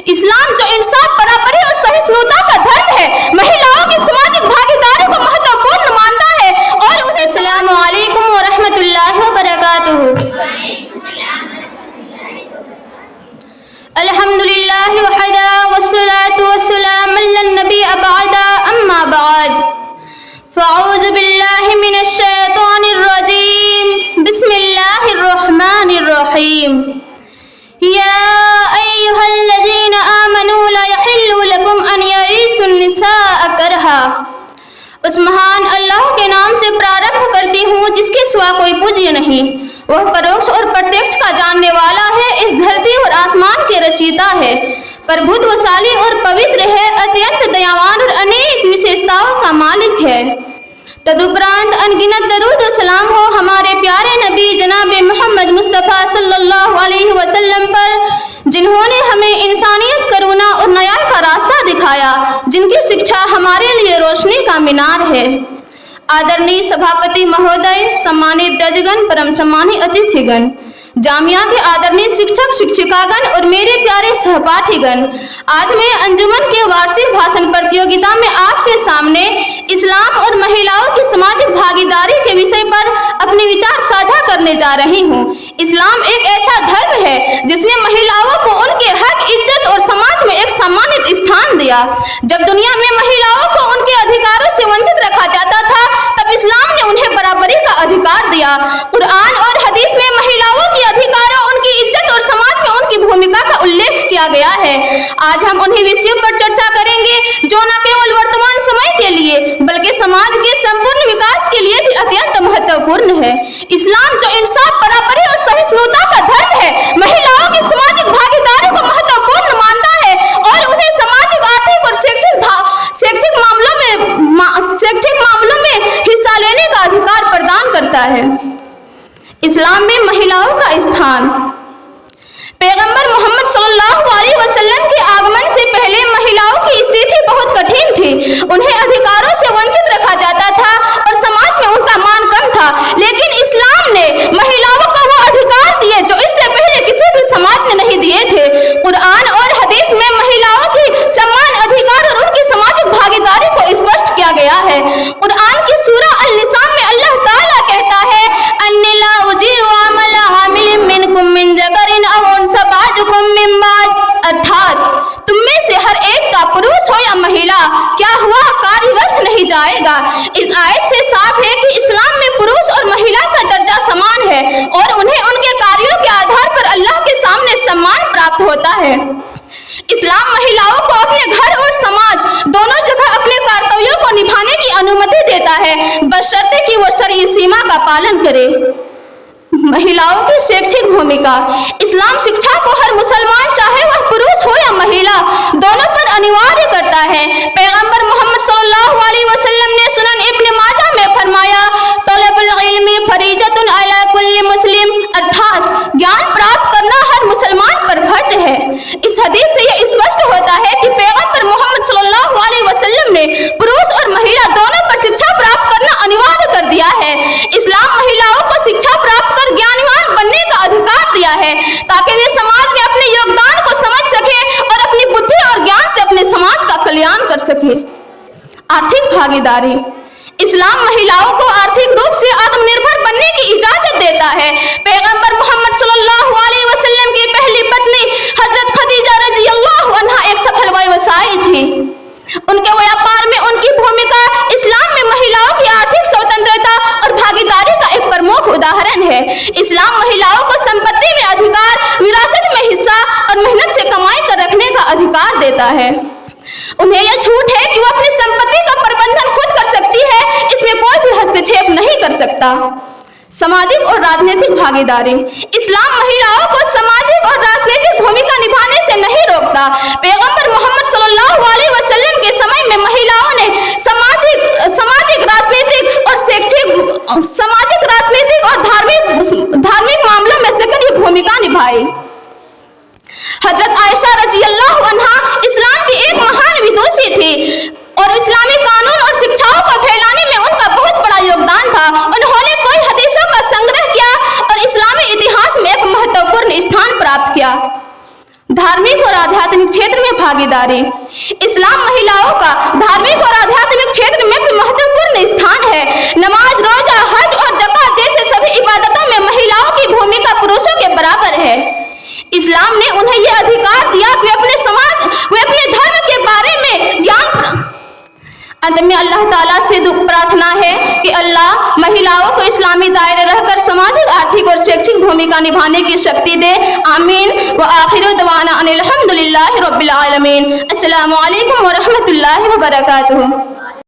इस्लाम जो इंसाफ, बराबरी और सहिष्णुता का धर्म है, महिलाओं की सामाजिक भागीदारी को महत्वपूर्ण मानता है और उन्हें अस्सलामु अलैकुम व रहमतुल्लाहि व बरकातुहू। अल्हम्दुलिल्लाहि वहदा वस्सलातु वस्सलामु अलन नबी अबअदा अम्मा बाद फ़अऊज़ु बिल्लाहि मिनश शैतानिर रजीम बिस्मिल्लाहिर रहमानिर रहीम। या अय्युहल्लज़ीना आमनू ला यहिल्लु लकुम अन यरिसुन निसाअ करहा। उस महान अल्लाह के नाम से प्रारंभ करती हूँ जिसके सिवा कोई पूज्य नहीं। वह परोक्ष और प्रत्यक्ष का जानने वाला है, इस धरती और आसमान के रचयिता है, प्रभुत्वशाली और पवित्र है, अत्यंत दयावान और अनेक विशेषताओं का मालिक है। तदुपरांत अनगिनत दरूद और सलाम हो हमारे प्यारे नबी जनाब मोहम्मद मुस्तफ़ा सल्लल्लाहु अलैहि वसल्लम पर, जिन्होंने हमें इंसानियत, करुणा और न्याय का रास्ता दिखाया, जिनकी शिक्षा हमारे लिए रोशनी का मीनार है। आदरणीय सभापति महोदय, सम्मानित जजगण, परम सम्मानित अतिथिगण, जामिया के आदरणीय शिक्षक शिक्षिकागण और मेरे प्यारे सहपाठीगण, आज मैं अंजुमन के वार्षिक भाषण प्रतियोगिता में आपके सामने इस्लाम और महिलाओं की सामाजिक भागीदारी के विषय पर अपने विचार साझा करने जा रही हूँ। इस्लाम एक ऐसा धर्म है जिसने महिलाओं को उनके हक, इज्जत और समाज में एक सम्मानित स्थान दिया। जब दुनिया में महिलाओं को उनके अधिकारों से वंचित रखा जाता था, तब इस्लाम ने उन्हें बराबरी का अधिकार दिया। कुरान और हदीस में महिलाओं के अधिकारों, उनकी इज्जत और समाज में उनकी भूमिका का उल्लेख किया गया है। आज हम उन्हीं विषयों पर चर्चा करेंगे जो न केवल वर्तमान समय के लिए बल्कि समाज के संपूर्ण विकास के लिए भी अत्यंत महत्वपूर्ण है। इस्लाम जो इंसाफ, बराबरी और सहिष्णुता का धर्म है, महिलाओं की सामाजिक भागीदारी को महत्वपूर्ण मानता है और उन्हें सामाजिक, आर्थिक और शैक्षिक मामलों में हिस्सा लेने का अधिकार प्रदान करता है। इस्लाम में महिलाओं का स्थान। पैगंबर मोहम्मद सल्लल्लाहु अलैहि वसल्लम के आगमन से पहले महिलाओं की स्थिति बहुत कठिन थी। उन्हें अधिकारों से वंचित रखा जाता था और समाज में उनका मान कम था, लेकिन इस्लाम ने महिलाओं को वो अधिकार दिए जो इससे पहले किसी भी समाज ने नहीं दिए थे। कुरान और हदीस में महिलाओं की सम्मान, अधिकार और उनकी सामाजिक भागीदारी को स्पष्ट किया गया है। कुरान की सूरा अल-निसा में अल्लाह ताला कहता है, अन्निला उजीउ अमल आमिलिन मिनकुम मिन ज़करिन अव उनसा बाजुकुम मिन बाज, अर्थात तुम में से हर एक का, पुरुष हो या महिला, क्या हुआ कार्य व्यर्थ नहीं जाएगा। इस आयत से साफ है कि इस्लाम में पुरुष और महिला का दर्जा समान है और उन्हें उनके कार्यों के आधार पर अल्लाह के सामने सम्मान प्राप्त होता है। इस्लाम महिलाओं को अपने घर और समाज दोनों जगह अपने कर्तव्यों को निभाने की अनुमति देता है, बशर्ते कि वो शरई सीमा का पालन करे। महिलाओं की शैक्षिक भूमिका। इस्लाम शिक्षा को हर मुसलमान, चाहे वह पुरुष हो या महिला, दोनों पर अनिवार्य करता है। पैगंबर मोहम्मद सल्लल्लाहु अलैहि वसल्लम ने सुनन इब्न माजा में फरमाया, तलबुल इल्मी फरीजतुन अला कुल्ली मुस्लिम, अर्थात ज्ञान प्राप्त करना हर मुसलमान पर फर्ज है। इस हदीस से यह स्पष्ट होता है कि पैगंबर मोहम्मद सल्लल्लाहु अलैहि वसल्लम ने पुरुष और महिला दोनों पर शिक्षा प्राप्त करना अनिवार्य कर दिया है। इस्लाम महिलाओं को शिक्षा प्राप्त कर ज्ञानवान बनने का अधिकार दिया है ताकि वे समाज में अपने योगदान को समझ सके और अपनी बुद्धि और ज्ञान से अपने समाज का कल्याण कर सके। आर्थिक भागीदारी। इस्लाम महिलाओं को आर्थिक रूप से आत्मनिर्भर बनने की इजाजत देता है। पैगंबर मोहम्मद सल्लल्लाहु अलैहि वसल्लम की पहली पत्नी हजरत खदीजा रज़ियल्लाहु अन्हा एक सफल व्यवसायी थी। उनके व्यापार में उनकी भूमिका इस्लाम में महिलाओं की आर्थिक स्वतंत्रता और भागीदारी का एक प्रमुख उदाहरण है। इस्लाम महिलाओं को संपत्ति में अधिकार, विरासत में हिस्सा और मेहनत से कमाई कर रखने का अधिकार देता है। उन्हें यह छूट है कि वो अपनी संपत्ति का प्रबंधन खुद कर सकती है, इसमें कोई भी हस्तक्षेप नहीं कर सकता। सामाजिक और राजनीतिक भागीदारी। इस्लाम महिलाओं को सामाजिक और राजनीतिक भूमिका निभाने से नहीं रोकता। पैगंबर मोहम्मद सल्लल्लाहु अलैहि वसल्लम के समय में महिलाओं ने सामाजिक, राजनीतिक और धार्मिक मामलों में सक्रिय भूमिका निभाई। हजरत आयशा रज़ियल्लाहु अन्हा इस्लाम की एक महान विदुषी थी और इस्लामी कानून और शिक्षाओं को फैलाने में उनका बहुत बड़ा योगदान था। उन्होंने कई हदीसों का संग्रह किया और इस्लामी इतिहास में एक महत्वपूर्ण स्थान प्राप्त किया। धार्मिक और आध्यात्मिक क्षेत्र भागीदारी। इस्लाम महिलाओं का धार्मिक और आध्यात्मिक क्षेत्र में भी महत्वपूर्ण स्थान है। नमाज, रोजा, हज और ज़कात जैसे सभी इबादतों में महिलाओं की भूमिका पुरुषों के बराबर है। इस्लाम ने उन्हें यह अधिकार दिया कि वे अपने धर्म के बारे में ज्ञान। अंत में अल्लाह ताला से प्रार्थना है कि अल्लाह महिलाओं को इस्लामी दायरे रहकर सामाजिक, आर्थिक और शैक्षिक भूमिका निभाने की शक्ति दे। आमीन। व आखिर दवाना अनिल हम्दुलिल्लाहि रब्बिल आलमीन। अस्सलामु अलैकुम व रहमतुल्लाहि व बरकातुहू।